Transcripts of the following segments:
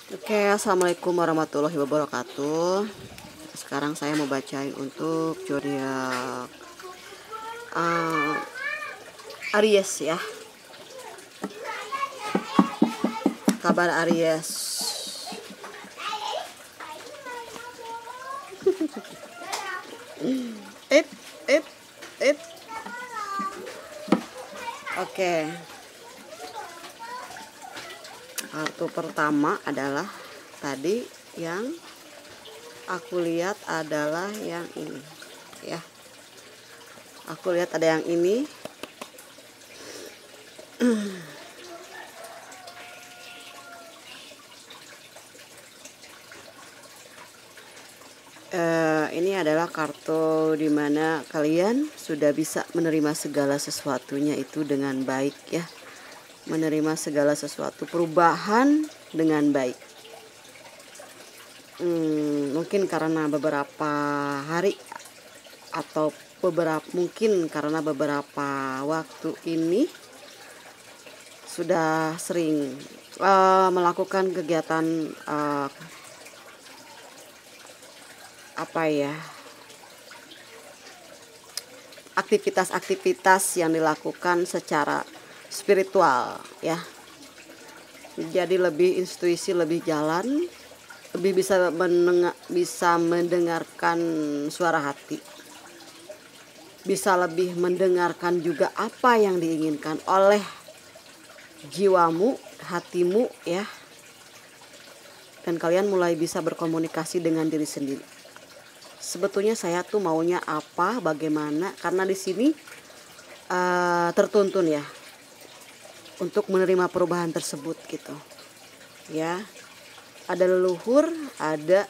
Oke, assalamualaikum warahmatullahi wabarakatuh. Sekarang saya mau bacain untuk zodiak Aries ya. Kabar Aries. Ip, ip, ip. Oke. Kartu pertama adalah tadi yang aku lihat adalah yang ini ya. Aku lihat ada yang ini. Ini adalah kartu dimana kalian sudah bisa menerima segala sesuatunya itu dengan baik ya. Menerima segala sesuatu perubahan dengan baik. Mungkin karena beberapa hari atau mungkin karena beberapa waktu ini sudah sering melakukan kegiatan aktivitas-aktivitas yang dilakukan secara spiritual ya. Jadi lebih intuisi lebih jalan, lebih bisa mendengarkan suara hati, bisa lebih mendengarkan juga apa yang diinginkan oleh jiwamu, hatimu ya. Dan kalian mulai bisa berkomunikasi dengan diri sendiri. Sebetulnya saya tuh maunya apa, bagaimana, karena di sini tertuntun ya untuk menerima perubahan tersebut gitu ya. Ada leluhur, ada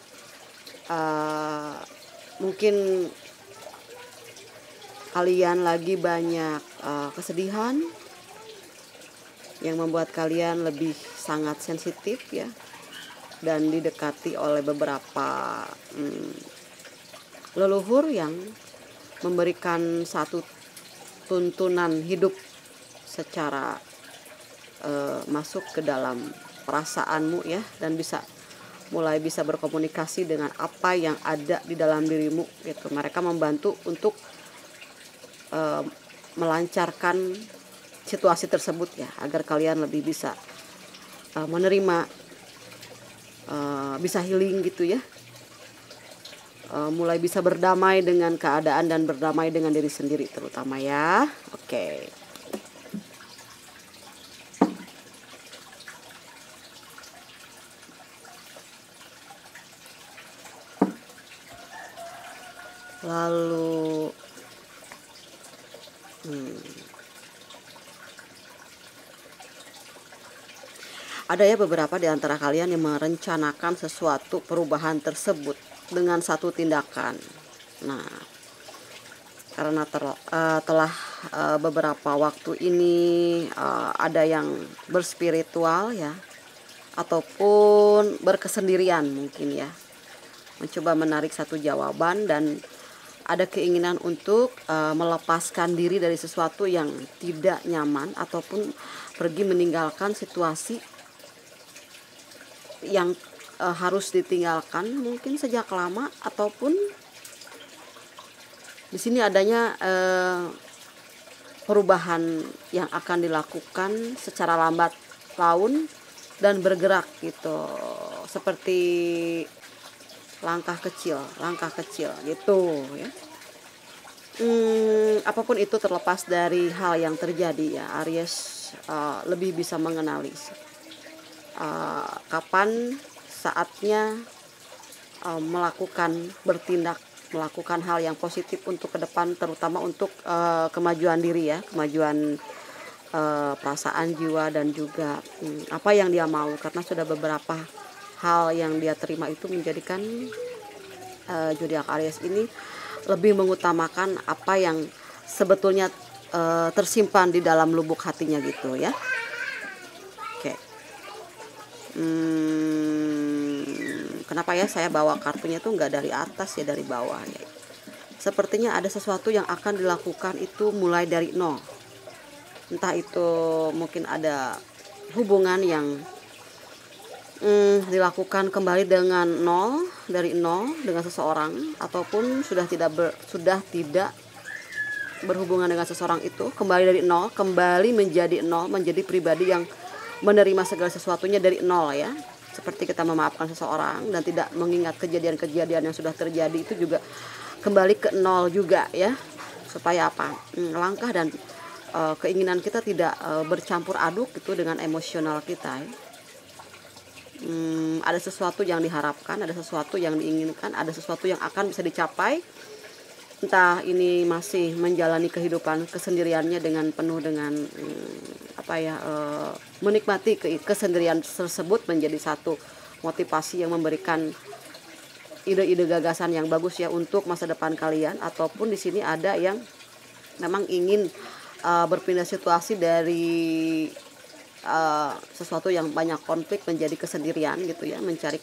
mungkin kalian lagi banyak kesedihan yang membuat kalian lebih sangat sensitif ya, dan didekati oleh beberapa leluhur yang memberikan satu tuntunan hidup secara masuk ke dalam perasaanmu ya, dan mulai bisa berkomunikasi dengan apa yang ada di dalam dirimu gitu. Mereka membantu untuk melancarkan situasi tersebut ya, agar kalian lebih bisa menerima, bisa healing gitu ya. Mulai bisa berdamai dengan keadaan dan berdamai dengan diri sendiri terutama ya. Oke. Lalu ada ya beberapa di antara kalian yang merencanakan sesuatu perubahan tersebut dengan satu tindakan. Nah, karena telah beberapa waktu ini ada yang berspiritual ya, ataupun berkesendirian mungkin ya, mencoba menarik satu jawaban dan ada keinginan untuk melepaskan diri dari sesuatu yang tidak nyaman, ataupun pergi meninggalkan situasi yang harus ditinggalkan mungkin sejak lama, ataupun di sini adanya perubahan yang akan dilakukan secara lambat laun dan bergerak gitu, seperti langkah kecil gitu ya. Apapun itu terlepas dari hal yang terjadi ya, Aries lebih bisa mengenali kapan saatnya melakukan hal yang positif untuk ke depan, terutama untuk kemajuan diri ya, kemajuan perasaan jiwa, dan juga apa yang dia mau, karena sudah beberapa hal yang dia terima itu menjadikan zodiak Aries ini lebih mengutamakan apa yang sebetulnya tersimpan di dalam lubuk hatinya gitu ya. Oke. Kenapa ya saya bawa kartunya tuh nggak dari atas ya, dari bawah ya. Sepertinya ada sesuatu yang akan dilakukan itu mulai dari nol. Entah itu mungkin ada hubungan yang dilakukan kembali dengan dari nol dengan seseorang, ataupun sudah tidak berhubungan dengan seseorang itu, kembali dari nol, kembali menjadi nol, menjadi pribadi yang menerima segala sesuatunya dari nol ya. Seperti kita memaafkan seseorang dan tidak mengingat kejadian-kejadian yang sudah terjadi, itu juga kembali ke nol juga ya. Supaya apa? Langkah dan keinginan kita tidak bercampur aduk gitu dengan emosional kita ya. Ada sesuatu yang diharapkan, ada sesuatu yang diinginkan, ada sesuatu yang akan bisa dicapai. Entah ini masih menjalani kehidupan kesendiriannya dengan penuh dengan menikmati kesendirian tersebut menjadi satu motivasi yang memberikan ide-ide gagasan yang bagus ya untuk masa depan kalian, ataupun di sini ada yang memang ingin berpindah situasi dari sesuatu yang banyak konflik menjadi kesendirian gitu ya, mencari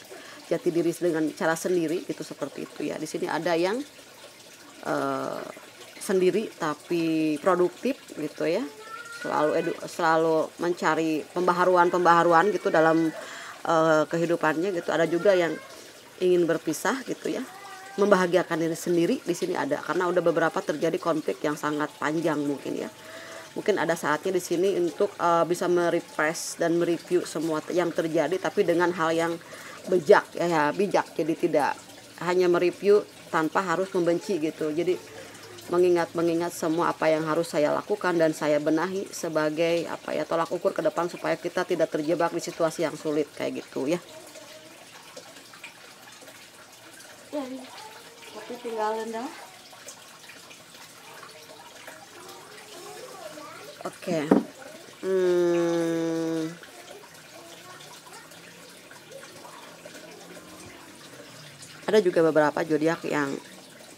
jati diri dengan cara sendiri gitu, seperti itu ya. Di sini ada yang sendiri tapi produktif gitu ya, selalu mencari pembaharuan gitu dalam kehidupannya gitu. Ada juga yang ingin berpisah gitu ya, membahagiakan diri sendiri. Di sini ada, karena udah beberapa terjadi konflik yang sangat panjang mungkin ya. Mungkin ada saatnya di sini untuk bisa merefresh dan mereview semua yang terjadi, tapi dengan hal yang bijak. Jadi tidak hanya mereview tanpa harus membenci gitu. Jadi mengingat semua apa yang harus saya lakukan dan saya benahi sebagai tolak ukur ke depan supaya kita tidak terjebak di situasi yang sulit kayak gitu ya. Tapi tinggalin dah. Oke. Ada juga beberapa zodiak yang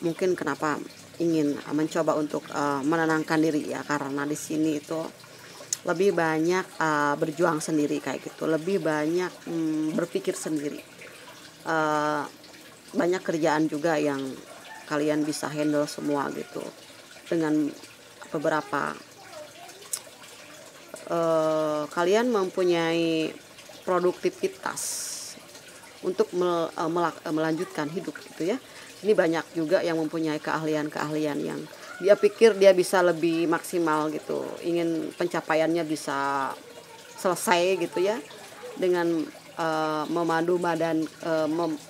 mungkin kenapa ingin mencoba untuk menenangkan diri ya, karena di sini itu lebih banyak berjuang sendiri kayak gitu, lebih banyak berpikir sendiri, banyak kerjaan juga yang kalian bisa handle semua gitu dengan beberapa kalian mempunyai produktivitas untuk melanjutkan hidup gitu ya. Ini banyak juga yang mempunyai keahlian yang dia pikir dia bisa lebih maksimal gitu, ingin pencapaiannya bisa selesai gitu ya, dengan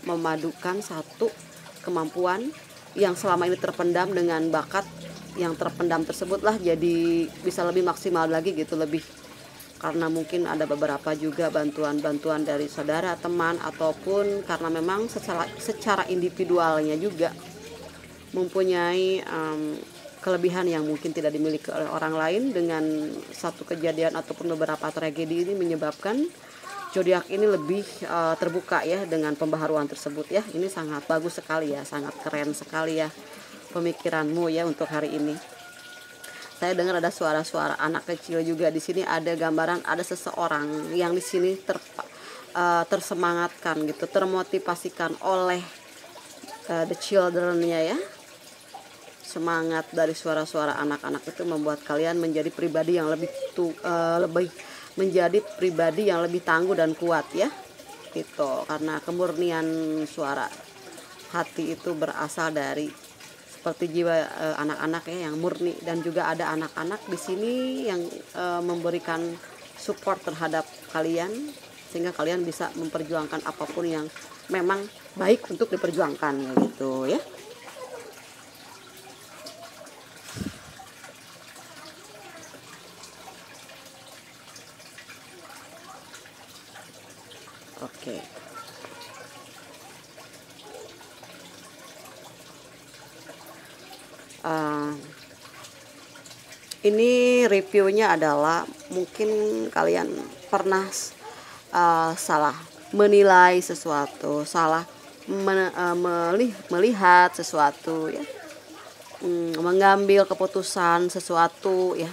memadukan satu kemampuan yang selama ini terpendam dengan bakat yang terpendam tersebutlah, jadi bisa lebih maksimal lagi gitu, lebih karena mungkin ada beberapa juga bantuan dari saudara, teman, ataupun karena memang secara individualnya juga mempunyai kelebihan yang mungkin tidak dimiliki oleh orang lain. Dengan satu kejadian ataupun beberapa tragedi ini menyebabkan zodiak ini lebih terbuka ya dengan pembaharuan tersebut ya. Ini sangat bagus sekali ya, sangat keren sekali ya pemikiranmu ya untuk hari ini. Saya dengar ada suara-suara anak kecil juga di sini. Ada gambaran ada seseorang yang di sini tersemangatkan gitu, termotivasikan oleh the children-nya ya. Semangat dari suara-suara anak-anak itu membuat kalian menjadi pribadi yang lebih menjadi pribadi yang lebih tangguh dan kuat ya. Gitu. Karena kemurnian suara hati itu berasal dari seperti jiwa anak-anak ya yang murni, dan juga ada anak-anak di sini yang memberikan support terhadap kalian sehingga kalian bisa memperjuangkan apapun yang memang baik untuk diperjuangkan gitu ya. Oke. Ini reviewnya adalah mungkin kalian pernah salah menilai sesuatu, salah melihat sesuatu ya, mengambil keputusan sesuatu ya,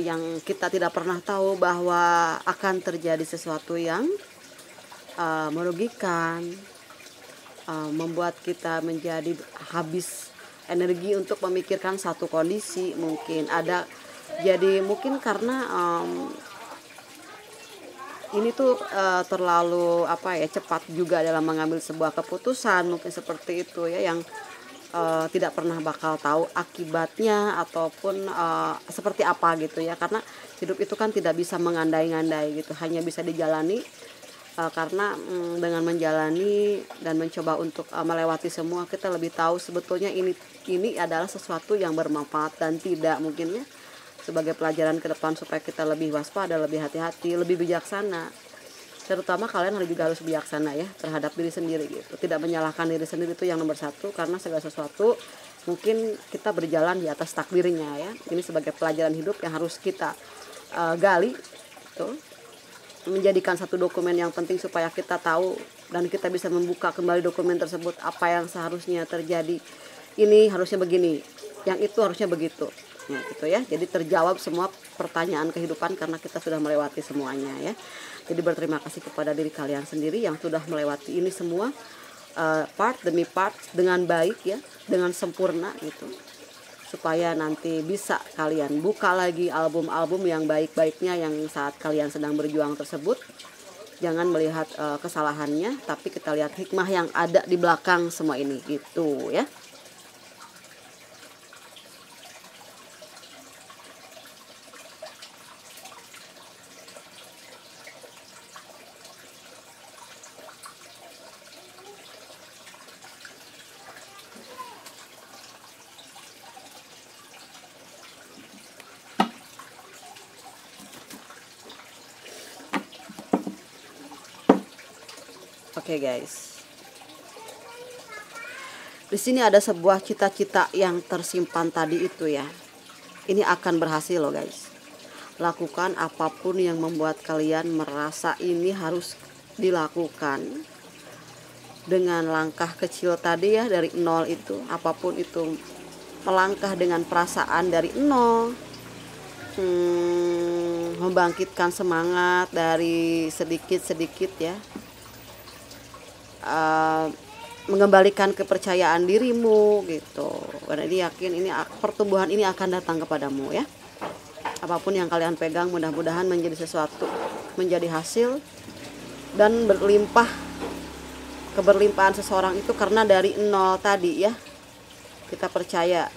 yang kita tidak pernah tahu bahwa akan terjadi sesuatu yang merugikan, membuat kita menjadi habis energi untuk memikirkan satu kondisi. Mungkin ada, jadi mungkin karena ini tuh terlalu apa ya, cepat juga dalam mengambil sebuah keputusan, mungkin seperti itu ya, yang tidak pernah bakal tahu akibatnya ataupun seperti apa gitu ya, karena hidup itu kan tidak bisa mengandai-ngandai gitu, hanya bisa dijalani karena dengan menjalani dan mencoba untuk melewati semua, kita lebih tahu sebetulnya ini adalah sesuatu yang bermanfaat dan tidak, mungkin ya, sebagai pelajaran ke depan supaya kita lebih waspada, lebih hati-hati, lebih bijaksana. Terutama kalian juga harus bijaksana ya terhadap diri sendiri gitu, tidak menyalahkan diri sendiri, itu yang nomor satu, karena segala sesuatu mungkin kita berjalan di atas takdirnya ya. Ini sebagai pelajaran hidup yang harus kita gali gitu, menjadikan satu dokumen yang penting supaya kita tahu dan kita bisa membuka kembali dokumen tersebut, apa yang seharusnya terjadi, ini harusnya begini, yang itu harusnya begitu ya gitu ya. Jadi terjawab semua pertanyaan kehidupan karena kita sudah melewati semuanya ya. Jadi berterima kasih kepada diri kalian sendiri yang sudah melewati ini semua part demi part dengan baik ya, dengan sempurna gitu, supaya nanti bisa kalian buka lagi album-album yang baik-baiknya yang saat kalian sedang berjuang tersebut. Jangan melihat kesalahannya, tapi kita lihat hikmah yang ada di belakang semua ini gitu ya. Oke guys, di sini ada sebuah cita-cita yang tersimpan tadi itu ya. Ini akan berhasil loh guys. Lakukan apapun yang membuat kalian merasa ini harus dilakukan dengan langkah kecil tadi ya, dari nol itu, apapun itu, melangkah dengan perasaan dari nol, membangkitkan semangat dari sedikit-sedikit ya. Mengembalikan kepercayaan dirimu gitu, karena dia yakin ini pertumbuhan ini akan datang kepadamu ya. Apapun yang kalian pegang mudah-mudahan menjadi sesuatu, menjadi hasil dan berlimpah. Keberlimpahan seseorang itu karena dari nol tadi ya, kita percaya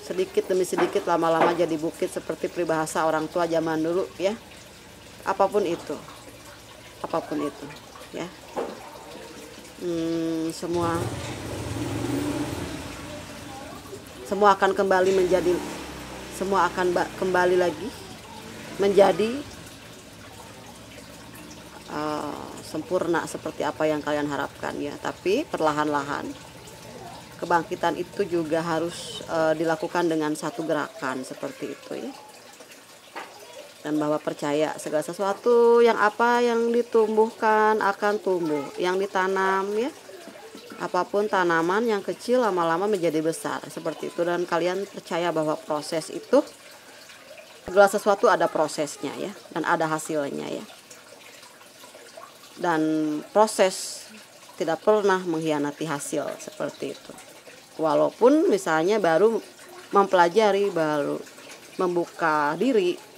sedikit demi sedikit lama-lama jadi bukit, seperti peribahasa orang tua zaman dulu ya. Apapun itu ya. Semua akan kembali menjadi, semua akan kembali lagi menjadi sempurna seperti apa yang kalian harapkan ya. Tapi perlahan-lahan kebangkitan itu juga harus dilakukan dengan satu gerakan seperti itu ya. Dan bahwa percaya segala sesuatu yang apa yang ditumbuhkan akan tumbuh, yang ditanam ya, apapun tanaman yang kecil lama-lama menjadi besar seperti itu. Dan kalian percaya bahwa proses itu, segala sesuatu ada prosesnya ya, dan ada hasilnya ya. Dan proses tidak pernah mengkhianati hasil seperti itu. Walaupun misalnya baru mempelajari, baru membuka diri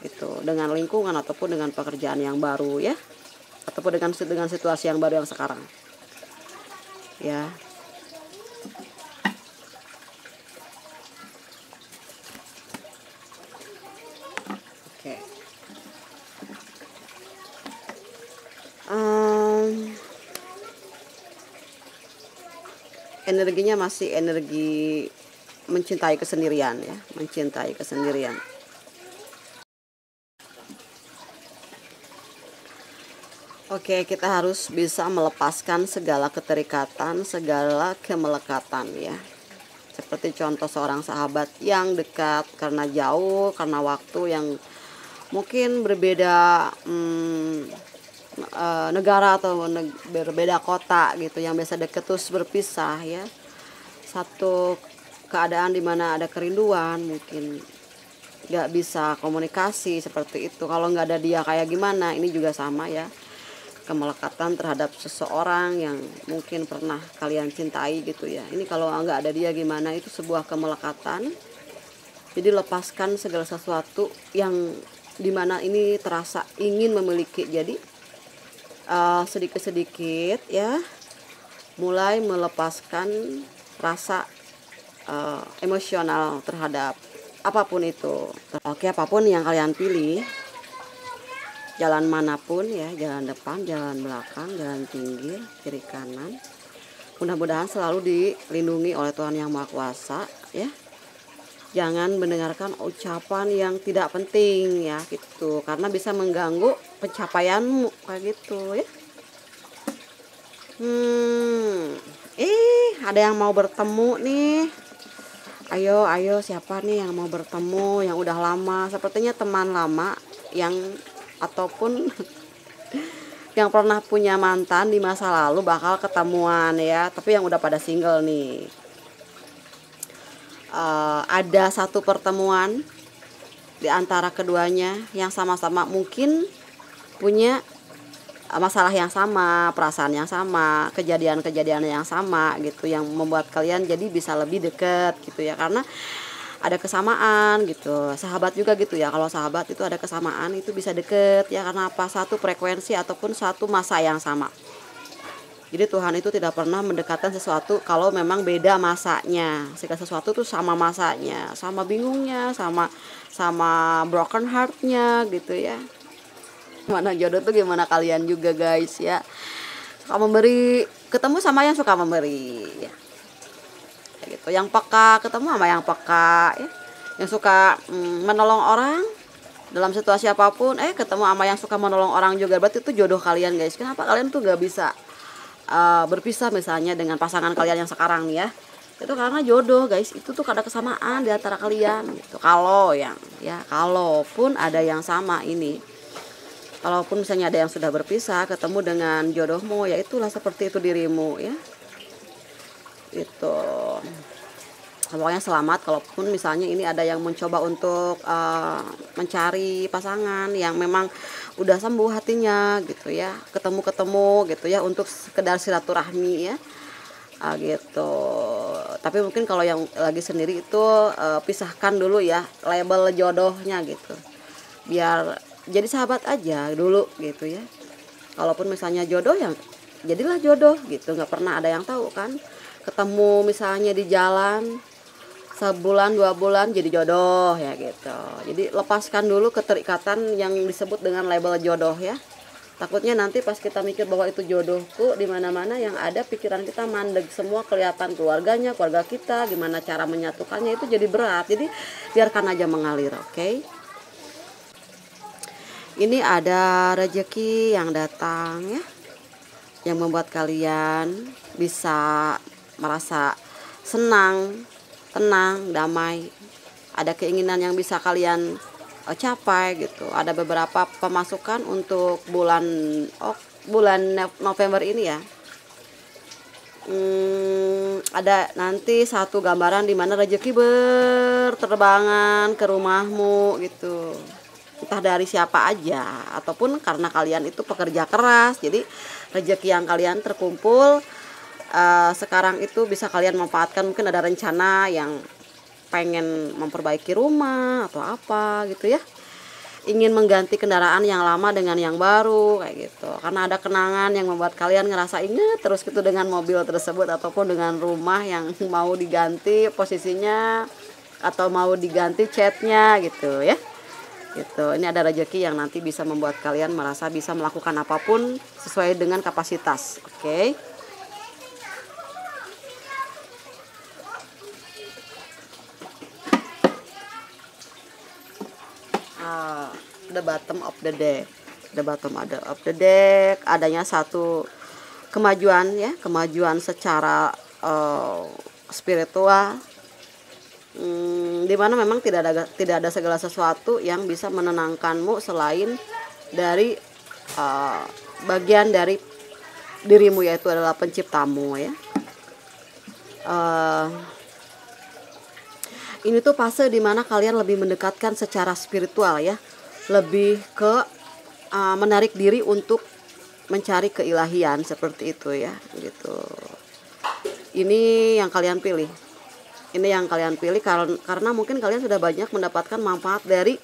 itu dengan lingkungan ataupun dengan pekerjaan yang baru ya, ataupun dengan situasi yang baru yang sekarang ya. Oke. Energinya masih energi mencintai kesendirian ya, mencintai kesendirian. Oke, kita harus bisa melepaskan segala keterikatan, segala kemelekatan ya. Seperti contoh seorang sahabat yang dekat karena jauh, karena waktu yang mungkin berbeda negara atau berbeda kota gitu, yang biasa deket terus berpisah ya. Satu keadaan dimana ada kerinduan, mungkin nggak bisa komunikasi seperti itu. Kalau nggak ada dia kayak gimana, ini juga sama ya. Kemelekatan terhadap seseorang yang mungkin pernah kalian cintai gitu ya. Ini kalau nggak ada dia gimana, itu sebuah kemelekatan. Jadi lepaskan segala sesuatu yang dimana ini terasa ingin memiliki. Jadi sedikit-sedikit ya mulai melepaskan rasa emosional terhadap apapun itu. Oke, apapun yang kalian pilih, jalan manapun ya, jalan depan, jalan belakang, jalan pinggir, kiri kanan, mudah-mudahan selalu dilindungi oleh Tuhan Yang Maha Kuasa ya. Jangan mendengarkan ucapan yang tidak penting ya gitu, karena bisa mengganggu pencapaianmu kayak gitu ya. Ada yang mau bertemu nih. Ayo siapa nih yang mau bertemu, yang udah lama, sepertinya teman lama yang ataupun yang pernah punya mantan di masa lalu bakal ketemuan ya, tapi yang udah pada single nih. Ada satu pertemuan di antara keduanya yang sama-sama mungkin punya masalah yang sama, perasaan yang sama, kejadian-kejadian yang sama gitu, yang membuat kalian jadi bisa lebih deket gitu ya, karena ada kesamaan gitu. Sahabat juga gitu ya, kalau sahabat itu ada kesamaan itu bisa deket ya, karena apa? Satu frekuensi ataupun satu masa yang sama. Jadi Tuhan itu tidak pernah mendekatkan sesuatu kalau memang beda masanya. Segala sesuatu tuh sama masanya, sama bingungnya, sama broken heartnya gitu ya. Mana jodoh tuh gimana kalian juga guys ya, suka memberi, ketemu sama yang suka memberi ya. Kayak gitu, yang peka ketemu sama yang peka ya, yang suka menolong orang dalam situasi apapun, ketemu sama yang suka menolong orang juga, berarti itu jodoh kalian guys. Kenapa kalian tuh gak bisa berpisah misalnya dengan pasangan kalian yang sekarang nih ya, itu karena jodoh guys. Itu tuh ada kesamaan di antara kalian gitu. Kalau yang ya, kalaupun ada yang sama ini, kalaupun misalnya ada yang sudah berpisah ketemu dengan jodohmu, ya itulah seperti itu dirimu ya. Itu pokoknya selamat. Kalaupun misalnya ini ada yang mencoba untuk mencari pasangan yang memang udah sembuh hatinya gitu ya, ketemu gitu ya, untuk sekedar silaturahmi ya gitu. Tapi mungkin kalau yang lagi sendiri itu pisahkan dulu ya label jodohnya gitu, biar jadi sahabat aja dulu gitu ya. Kalaupun misalnya jodoh, yang jadilah jodoh gitu, nggak pernah ada yang tahu kan. Ketemu misalnya di jalan sebulan 2 bulan jadi jodoh ya gitu. Jadi lepaskan dulu keterikatan yang disebut dengan label jodoh ya. Takutnya nanti pas kita mikir bahwa itu jodohku, di mana-mana yang ada pikiran kita mandeg semua, kelihatan keluarganya, keluarga kita, gimana cara menyatukannya, itu jadi berat. Jadi biarkan aja mengalir, oke? Ini ada rezeki yang datang ya, yang membuat kalian bisa merasa senang, tenang, damai. Ada keinginan yang bisa kalian capai gitu. Ada beberapa pemasukan untuk bulan November ini ya. Ada nanti satu gambaran di mana rezeki berterbangan ke rumahmu gitu. Entah dari siapa aja, ataupun karena kalian itu pekerja keras, jadi rezeki yang kalian terkumpul sekarang itu bisa kalian manfaatkan. Mungkin ada rencana yang pengen memperbaiki rumah atau apa gitu ya, ingin mengganti kendaraan yang lama dengan yang baru kayak gitu, karena ada kenangan yang membuat kalian ngerasa inget terus gitu dengan mobil tersebut ataupun dengan rumah yang mau diganti posisinya atau mau diganti catnya gitu ya. Gitu. Ini ada rezeki yang nanti bisa membuat kalian merasa bisa melakukan apapun sesuai dengan kapasitas. Oke. The bottom of the deck. The bottom of the deck adanya satu kemajuan ya, kemajuan secara spiritual. Dimana memang tidak ada segala sesuatu yang bisa menenangkanmu selain dari bagian dari dirimu, yaitu adalah penciptamu ya. Ini tuh fase dimana kalian lebih mendekatkan secara spiritual ya, lebih ke menarik diri untuk mencari keilahian seperti itu ya gitu. Ini yang kalian pilih. Ini yang kalian pilih karena mungkin kalian sudah banyak mendapatkan manfaat dari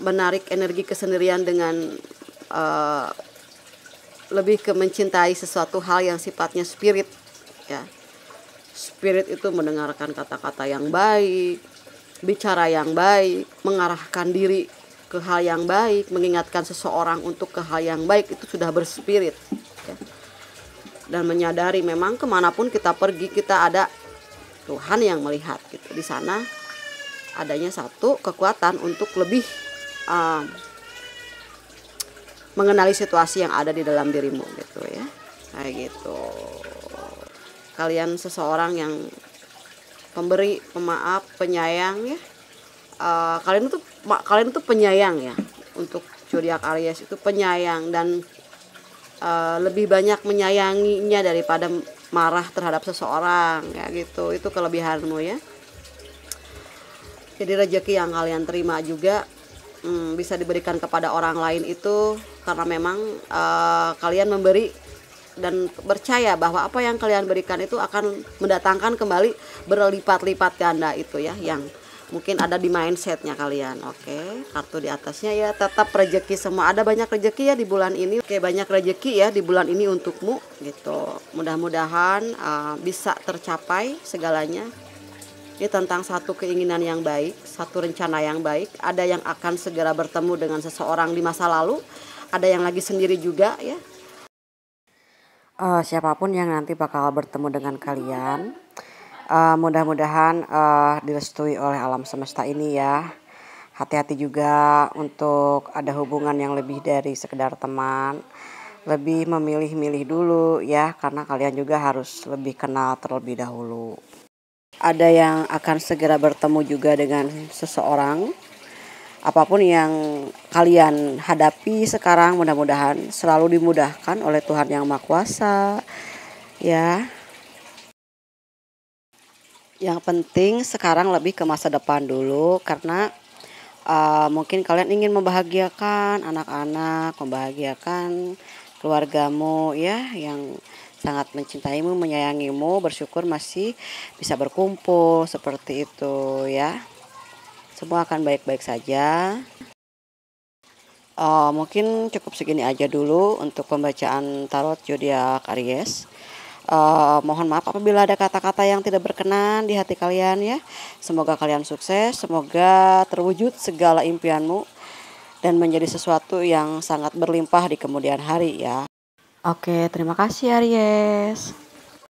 menarik energi kesendirian dengan uh, lebih ke mencintai sesuatu hal yang sifatnya spirit ya. Spirit itu mendengarkan kata-kata yang baik, bicara yang baik, mengarahkan diri ke hal yang baik, mengingatkan seseorang untuk ke hal yang baik, itu sudah berspirit ya. Dan menyadari memang kemanapun kita pergi kita ada Tuhan yang melihat gitu. Di sana adanya satu kekuatan untuk lebih uh, mengenali situasi yang ada di dalam dirimu gitu ya, kayak gitu. Kalian seseorang yang pemberi, pemaaf, penyayang ya. Kalian itu penyayang ya. Untuk zodiak Aries itu penyayang dan lebih banyak menyayanginya daripada marah terhadap seseorang ya gitu. Itu kelebihanmu ya. Jadi rezeki yang kalian terima juga bisa diberikan kepada orang lain itu karena memang kalian memberi dan percaya bahwa apa yang kalian berikan itu akan mendatangkan kembali berlipat-lipat ganda itu ya, yang mungkin ada di mindsetnya kalian. Oke, kartu di atasnya ya tetap rezeki semua, ada banyak rezeki ya di bulan ini. Oke, banyak rezeki ya di bulan ini untukmu gitu. Mudah-mudahan bisa tercapai segalanya. Ini tentang satu keinginan yang baik, satu rencana yang baik. Ada yang akan segera bertemu dengan seseorang di masa lalu, ada yang lagi sendiri juga ya. Siapapun yang nanti bakal bertemu dengan kalian, mudah-mudahan direstui oleh alam semesta ini ya. Hati-hati juga untuk ada hubungan yang lebih dari sekedar teman. Lebih memilih-milih dulu ya, karena kalian juga harus lebih kenal terlebih dahulu. Ada yang akan segera bertemu juga dengan seseorang. Apapun yang kalian hadapi sekarang, mudah-mudahan selalu dimudahkan oleh Tuhan Yang Maha Kuasa ya. Yang penting sekarang lebih ke masa depan dulu, karena mungkin kalian ingin membahagiakan anak-anak, membahagiakan keluargamu ya, yang sangat mencintaimu, menyayangimu, bersyukur masih bisa berkumpul seperti itu ya. Semua akan baik-baik saja. Mungkin cukup segini aja dulu untuk pembacaan tarot zodiak Aries. Mohon maaf apabila ada kata-kata yang tidak berkenan di hati kalian ya. Semoga kalian sukses, semoga terwujud segala impianmu dan menjadi sesuatu yang sangat berlimpah di kemudian hari ya. Oke, terima kasih Aries.